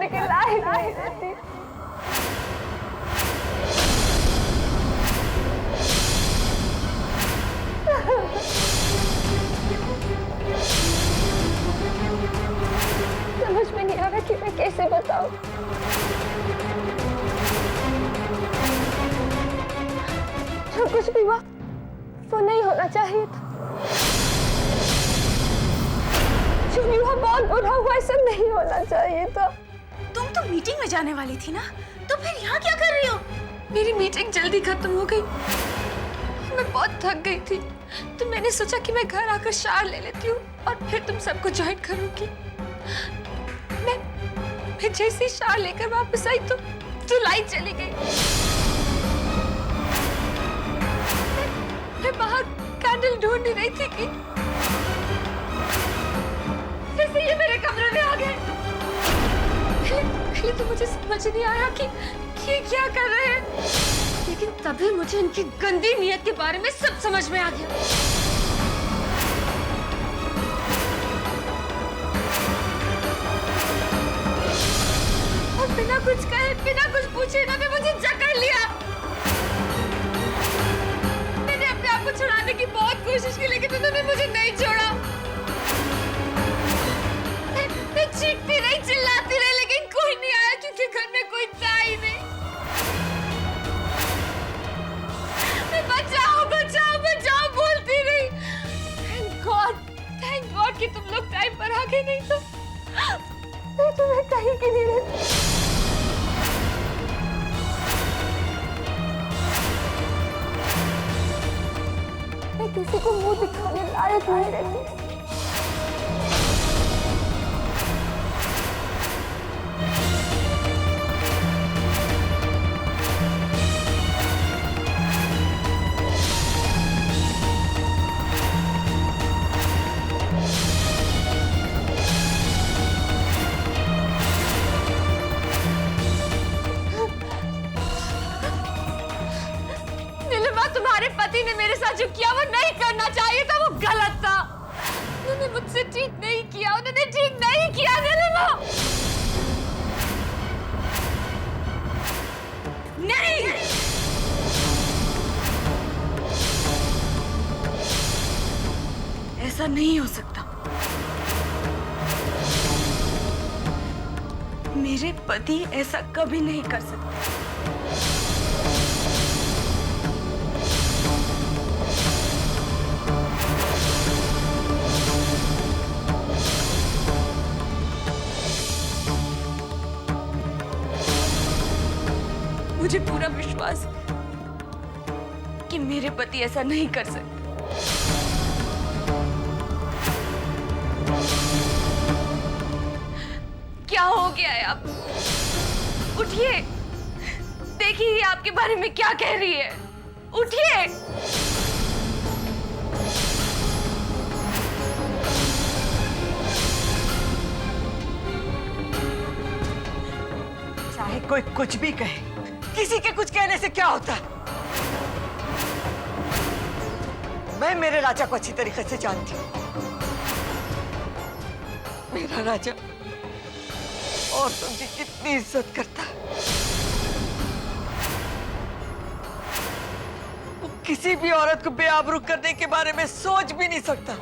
के लायक नहीं रहती। समझ में नहीं आ रहा कि मैं कैसे बताऊं। जो कुछ भी हुआ वो नहीं होना चाहिए था। जो भी हुआ बहुत बुरा हुआ, ऐसा नहीं होना चाहिए था। तुम तो मीटिंग में जाने वाली थी ना, तो फिर यहाँ क्या कर रही हो? मेरी मीटिंग जल्दी खत्म हो गई, मैं बहुत थक गई थी, तो मैंने सोचा कि मैं घर आकर शावर ले लेती हूँ और फिर तुम सबको ज्वाइन करूंगी। मैं जैसे ही शावर लेकर वापस आई तो लाइट चली गई। मैं बाहर कैंडल ढूंढ ही रही थी कि जैसे ये मेरे कमरे में आ गए। पहले तो मुझे समझ नहीं आया कि ये क्या कर रहे हैं, लेकिन तभी मुझे इनकी गंदी नीयत के बारे में सब समझ में आ गया। और बिना कुछ कहे, बिना कुछ पूछे इन्होंने मुझे जकड़ लिया। मैंने अपने आप को छुड़ाने की बहुत कोशिश की, लेकिन उन्होंने मुझे नहीं छोड़ा। मैं चीखती रही, चिल्लाती रही, लेकिन कोई नहीं आया क्योंकि घर में कोई था ही नहीं। मैं बचाओ बचाओ बचाओ बोलती रही। थैंक गॉड कि तुम लोग टाइम पर आ गए, नहीं तो मैं कहीं की नहीं रहती। मैं किसी को मुंह दिखाने लायक नहीं रहती। तुम्हारे पति ने मेरे साथ जो किया वो नहीं करना चाहिए था, वो गलत था। उन्होंने मुझसे ठीक नहीं किया, उन्होंने ठीक नहीं किया नीलिमा। नहीं, ऐसा नहीं हो सकता। मेरे पति ऐसा कभी नहीं कर सकते। मुझे पूरा विश्वास कि मेरे पति ऐसा नहीं कर सकते। क्या हो गया है अब? उठिए, देखिए ये आपके बारे में क्या कह रही है। उठिए। चाहे कोई कुछ भी कहे, किसी के कुछ कहने से क्या होता है? मैं मेरे राजा को अच्छी तरीके से जानती हूँ। मेरा राजा औरतों की कितनी इज्जत करता है। वो किसी भी औरत को बेआबरू करने के बारे में सोच भी नहीं सकता।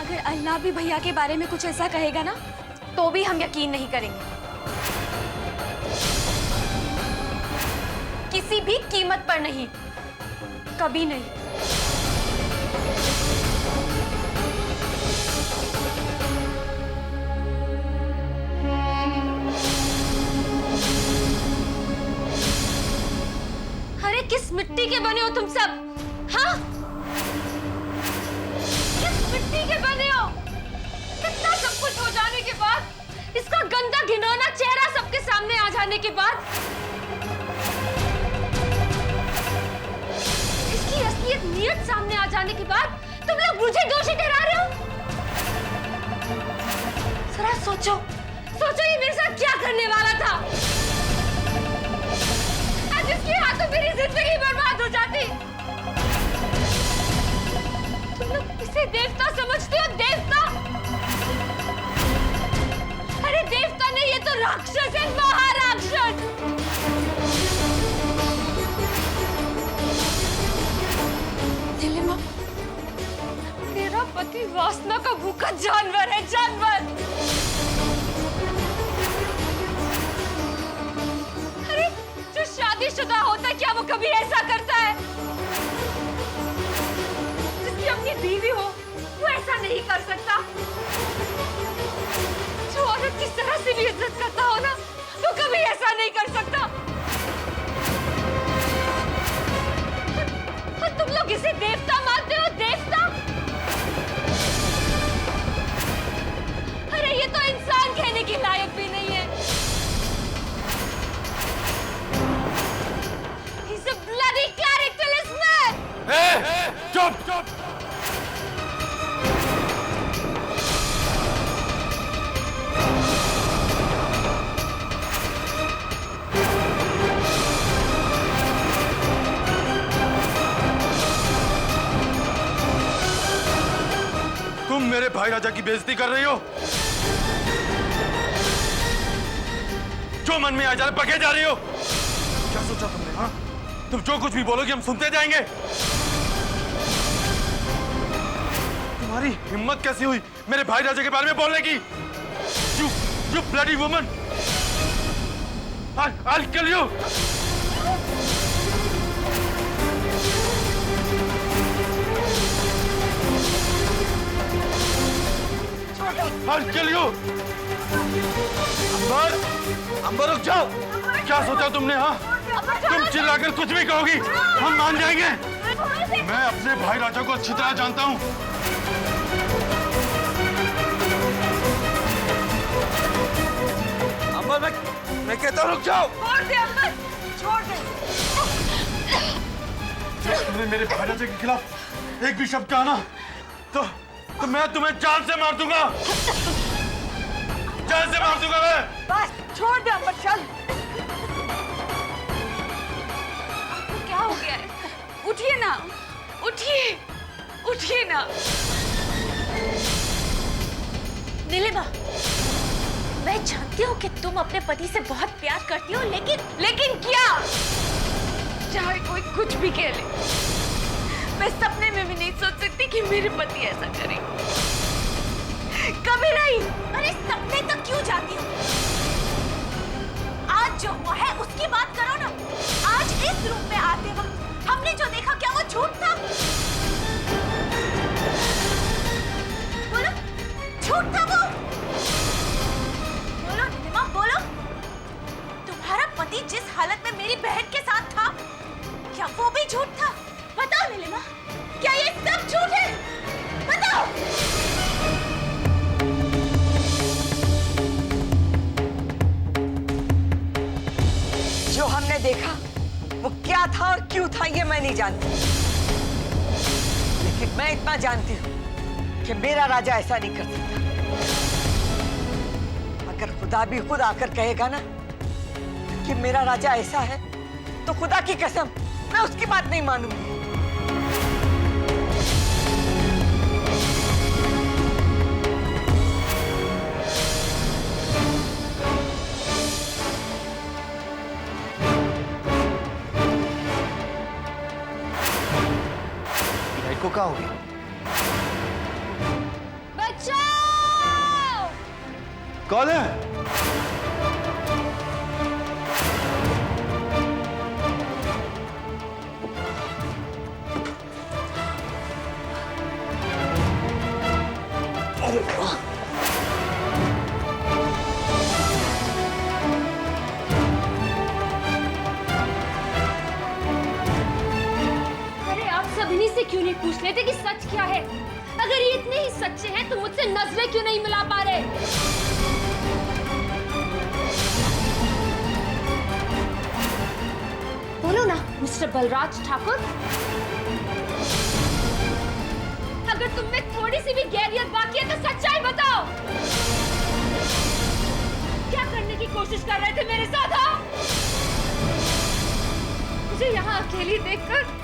अगर अल्लाह भी भैया के बारे में कुछ ऐसा कहेगा ना, तो भी हम यकीन नहीं करेंगे, किसी भी कीमत पर नहीं, कभी नहीं। अरे किस मिट्टी के बने हो तुम सब? हाँ, किस मिट्टी के बने हो? कितना सब कुछ हो जाने के बाद, इसका गंदा घिनौना चेहरा सबके सामने आ जाने के बाद, इसकी असलियत नीयत सामने आ जाने के बाद तुम लोग मुझे दोषी ठहरा रहे हो। जरा सोचो, सोचो ये मेरे साथ क्या करने वाला था। आज इसके हाथों मेरी जिंदगी बर्बाद हो जाती। तुम लोग किसे देवता समझते हो? देवता? तो राक्षस है, महाराक्षस। नीलिमा, मेरा पति वासना का भूखा जानवर है, जानवर। अरे जो शादीशुदा होता है क्या वो कभी ऐसा करता है? जिसकी अपनी बीवी हो वो ऐसा नहीं कर सकता। जो औरत किस तरह से भी इज्जत करता हो ना वो कभी ऐसा नहीं कर सकता। और तुम लोग इसे देवता मानते हो, देवता? अरे ये तो इंसान कहने के लायक भी नहीं है। He's a bloody characterless man! चुप चुप। तुम मेरे भाई राजा की बेइज्जती कर रही हो। जो मन में आ जा रहा पके जा रही हो। क्या सोचा तुमने? हाँ, तुम जो कुछ भी बोलोगे हम सुनते जाएंगे। तुम्हारी हिम्मत कैसी हुई मेरे भाई राजा के बारे में बोलने की? You bloody woman! I'll kill you! I'll kill you! अंबर, अंबर रुक जाओ। क्या सोचा तुमने? हाँ, तुम चिल्लाकर कुछ भी कहोगी हम मान जाएंगे। मैं अपने भाई राजा को अच्छी तरह जानता हूँ। अंबर, मैं कहता हूँ रुक जाओ। छोड़ दे अंबर, छोड़ दे। तुमने मेरे भाई राजा के खिलाफ एक भी शब्द कहा ना तो मैं तुम्हें जान से मार दूंगा। जान से मार दूंगा मैं। बस छोड़ दे अंबर, चल। क्या हो गया है? उठिए ना, उठिए, उठिए ना। नीलिमा, मैं जानती हूँ कि तुम अपने पति से बहुत प्यार करती हो, लेकिन क्या? चाहे कोई कुछ भी कह ले, मैं सपने में भी नहीं सोच सकती कि मेरे पति ऐसा करे। कभी नहीं। अरे सपने तक क्यों जाती हो? आज जो हुआ है उसकी बात करो ना। आज इस रूम में आते वक्त हमने जो देखा क्या वो झूठ था? बोलो, झूठ था वो? बोलो नीलिमा, बोलो। तुम्हारा पति जिस हालत में मेरी बहन के साथ था, क्या वो भी झूठ था? बताओ नीलिमा, क्या ये सब झूठ है? बताओ। जो हमने देखा वो क्या था और क्यों था ये मैं नहीं जानती, लेकिन मैं इतना जानती हूँ कि मेरा राजा ऐसा नहीं कर सकता। अगर खुदा भी खुद आकर कहेगा ना कि मेरा राजा ऐसा है, तो खुदा की कसम मैं उसकी बात नहीं मानूंगी। को क्या हो गया? बचाओ! कौन है? से क्यों नहीं पूछ लेते कि सच क्या है? अगर ये इतने ही सच्चे हैं तो मुझसे नजरें क्यों नहीं मिला पा रहे? बोलो ना मिस्टर बलराज ठाकुर। अगर तुम में थोड़ी सी भी गैरियत बाकी है तो सच्चाई बताओ। क्या करने की कोशिश कर रहे थे मेरे साथ? हाँ, मुझे यहाँ अकेली देखकर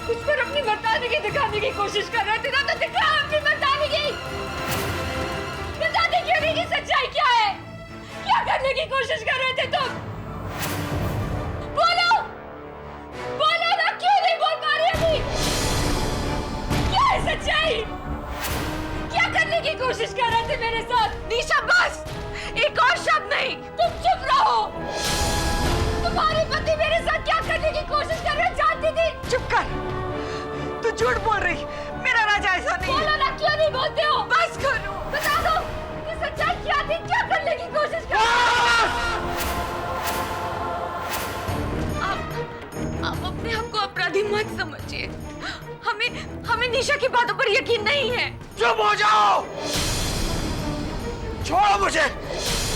कुछ पर अपनी मर्दानगी दिखाने की कोशिश कर रहे थे ना, तो दिखा अपनी मर्दानगी। बताते क्यों नहीं कि सच्चाई क्या है? क्या क्या करने की कोशिश कर रहे थे तुम? बोलो, बोलो ना, क्यों नहीं बोल पा रही अभी? क्या है सच्चाई? क्या करने की कोशिश कर रहे थे मेरे साथ? निशा बस, एक और शब्द नहीं, तुम चुप रहो। तुम्हारे पति मेरे साथ क्या करने की कोशिश कर रहे जानती थी? चुप कर, तू झूठ बोल रही, मेरा राजा ऐसा नहीं है। बोलो ना, क्यों नहीं बोलते हो? बस करो, बता दो कि सच्चाई क्या थी, क्या करने की कोशिश कर रहे थे? आप अपने आप को अपराधी मत समझिए। हमें निशा की बातों पर यकीन नहीं है। चुप हो जाओ, छोड़ो मुझे,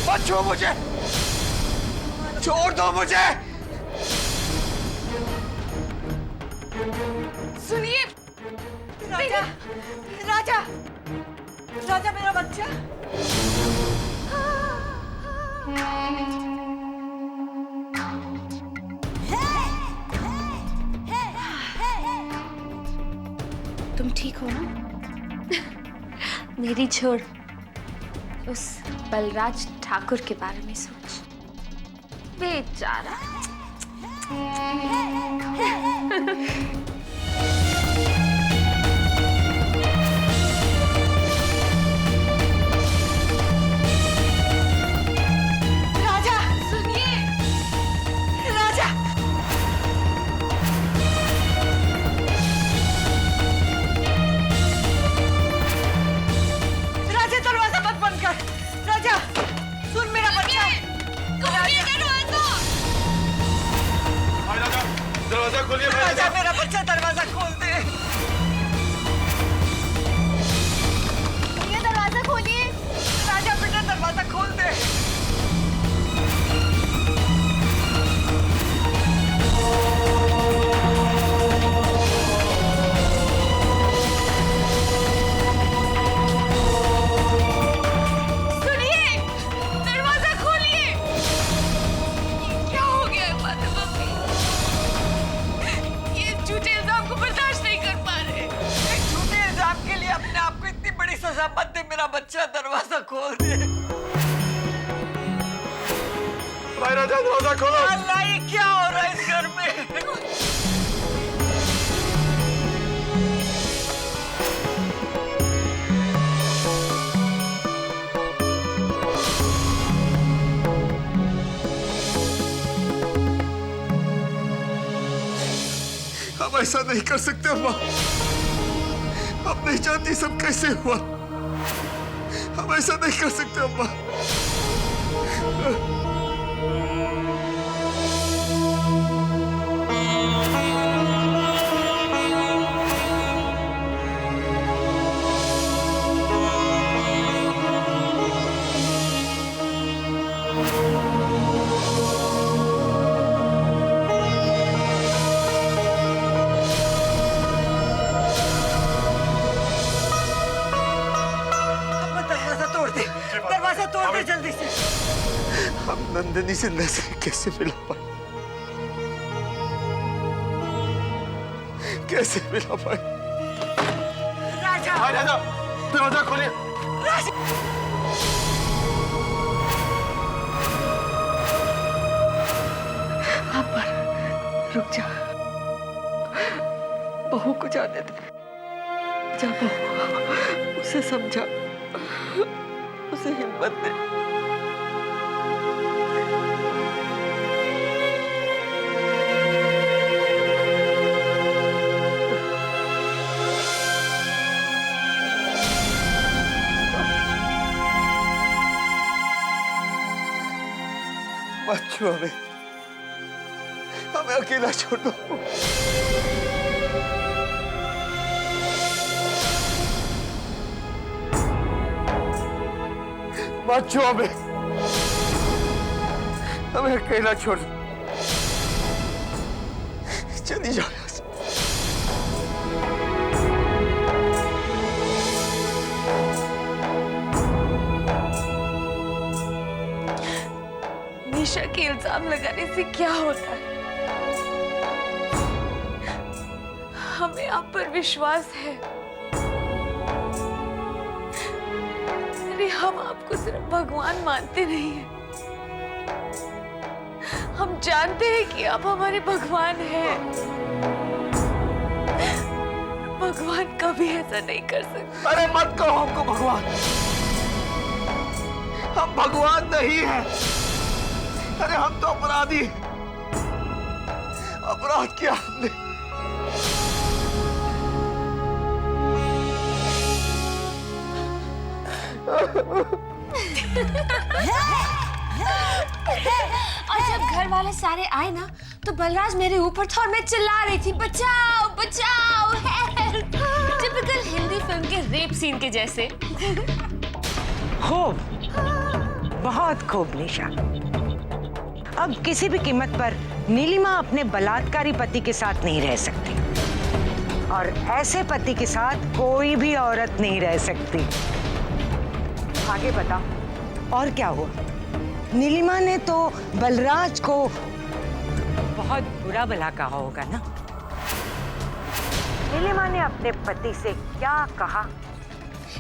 मत छू मुझे, छोड़ दो मुझे। सुनिए राजा, राजा, राजा मेरा बच्चा। तुम ठीक हो ना? मेरी छोड़, उस बलराज ठाकुर के बारे में सोच। बेचारा। राजा, सुनिए, राजा, राजा दरवाजा मत बंद कर। राजा, सुन मेरा बच्चा। खोलिए दरवाजा। भाई राजा, दरवाजा खोलिए। भाई राजा राजा, मेरा बच्चा, दरवाजा खोल दे। ये दरवाजा खोलिए। राजा बेटा, दरवाजा खोल दे। सुनिए, दरवाजा खोलिए। क्या हो गया है माता मम्मी? ये झूठे इल्जाम को बर्दाश्त नहीं कर पा रहे। एक झूठे इल्जाम के लिए अपने आप को इतनी बड़ी सजा मत दे। मेरा बच्चा, दरवाजा खोल दे। भाई राजा, दरवाजा खोलो। अल्लाह, ये क्या हो रहा है इस घर में? हम ऐसा नहीं कर सकते अम्मा, आप नहीं जानती सब कैसे हुआ। हम ऐसा नहीं कर सकते अम्मा। दरवाजा तोड़ दे जल्दी से। हम नंदिनी से नजर कैसे मिला पाए? कैसे मिला पाए? राजा, भाई राजा, दरवाजा खोलिए। राजा, रुक जा, बहू को जाने दे। जा बहू, उसे समझा, उसे हिम्मत दे। मत छू हमें, हमें अकेला छोड़ दो। मत छू हमें, हमें अकेला छोड़ दो। चली जाओ यहाँ से। निशा के इल्जाम लगाने से क्या होता है? हमें आप पर विश्वास है। अरे हम आपको सिर्फ भगवान मानते नहीं हैं। हम जानते हैं कि आप हमारे भगवान हैं। भगवान कभी ऐसा नहीं कर सकते। अरे मत कहो हमको भगवान, हम भगवान नहीं हैं। अरे हम तो अपराधी, अपराध किया हमने। और जब घर वाले सारे आए ना तो बलराज मेरे ऊपर था और मैं चिल्ला रही थी, बचाओ बचाओ हेल्प। टिपिकल हिंदी फिल्म के रेप सीन के जैसे। खूब, बहुत खूब निशा। अब किसी भी कीमत पर नीलिमा अपने बलात्कारी पति के साथ नहीं रह सकती, और ऐसे पति के साथ कोई भी औरत नहीं रह सकती। आगे बताओ और क्या हुआ? नीलिमा ने तो बलराज को बहुत बुरा भला कहा होगा ना? नीलिमा ने अपने पति से क्या कहा?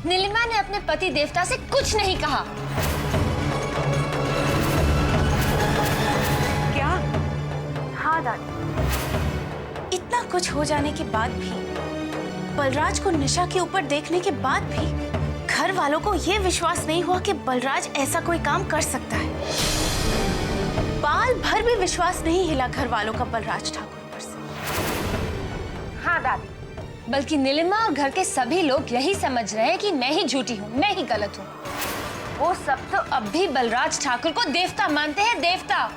नीलिमा ने अपने पति देवता से कुछ नहीं कहा। क्या? हाँ दादी, इतना कुछ हो जाने के बाद भी, बलराज को निशा के ऊपर देखने के बाद भी घर वालों को यह विश्वास नहीं हुआ कि बलराज ऐसा कोई काम कर सकता है। बाल भर भी विश्वास नहीं हिला घर वालों का बलराज ठाकुर पर से। हाँ दादी, बल्कि नीलिमा और घर के सभी लोग यही समझ रहे हैं कि मैं ही झूठी हूँ, मैं ही गलत हूँ। वो सब तो अब भी बलराज ठाकुर को देवता मानते हैं, देवता।